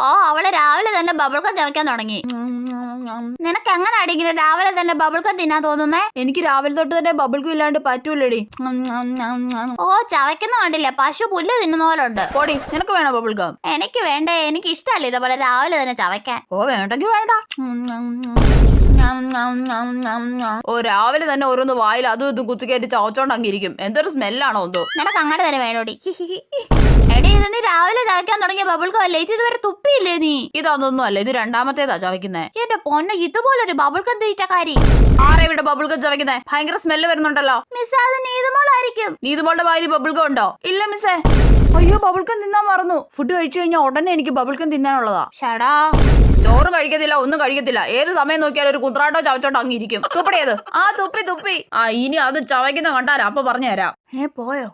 ഓ അവള് രാവിലെ തന്നെ ബബിൾക്കം ചവയ്ക്കാൻ തുടങ്ങി. നിനക്ക് എങ്ങനെയാടി ഇങ്ങനെ രാവിലെ തന്നെ ബബിൾക്കം തിന്നാൻ തോന്നുന്നേ? എനിക്ക് രാവിലെ തൊട്ട് തന്നെ ബബിൾക്കം ഇല്ലാണ്ട് പറ്റൂലടി. ഓ ചവയ്ക്കുന്ന കണ്ടില്ല, പശു പുല്ല് തിന്നുന്ന പോലെ ഉണ്ട്. പോടി, നിനക്ക് വേണോ ബബിൾക്കം? എനിക്ക് വേണ്ടേ, എനിക്ക് ഇഷ്ടമല്ല ഇതേപോലെ രാവിലെ തന്നെ ചവയ്ക്കാൻ. ഓ വേണ്ടെങ്കിൽ വേണ്ട. ഓ രാവിലെ തന്നെ ഓരോന്ന് വായിൽ അതും ഇതും കുത്തിക്കയറ്റി ചവച്ചോണ്ടങ്ങിരിക്കും. എന്തൊരു സ്മെല്ലാണോ എന്തോ. നിനക്ക് അങ്ങനെ തന്നെ വേണോടി. എടി ഇത് നീ രാവിലെ ചവയ്ക്കാൻ തുടങ്ങിയ ബബിൾക്കം അല്ലേ? ഇത് ഇതുവരെ തുപ്പിയില്ലേ നീ? ഇതൊന്നും അല്ല, ഇത് രണ്ടാമത്തേതാ ചവയ്ക്കുന്നേ. എന്റെ പൊന്നെ, ഇതുപോലൊരു ബബിൾക്കം തീറ്റക്കാരി ആരെ ഇവിടെ ബബിൾക്കം ചവയ്ക്കുന്നേ? ഭയങ്കര സ്മെല്ല് വരുന്നുണ്ടല്ലോ. മിസ്, അത് നീതുമോളായിരിക്കും. നീതുമോളുടെ വായിൽ ബബിൾക്കം ഉണ്ടോ? ഇല്ല മിസ്സേ. അയ്യോ ബബിൾക്കം തിന്നാൻ മറന്നു. ഫുഡ് കഴിച്ചു കഴിഞ്ഞാൽ ഉടനെ എനിക്ക് ബബിൾക്കം തിന്നാനുള്ളതാ. ഷടാ, ചോറും കഴിക്കത്തില്ല, ഒന്നും കഴിക്കത്തില്ല. ഏത് സമയം നോക്കിയാലും ഒരു കുന്ത്രാട്ടോ ചവച്ചോട്ടോ അങ്ങിരിക്കും. തുപ്പടിയത്. ആ തുപ്പി. ഇനി അത് ചവയ്ക്കുന്ന കണ്ടാരാ അപ്പൊ പറഞ്ഞുതരാം. പോയോ?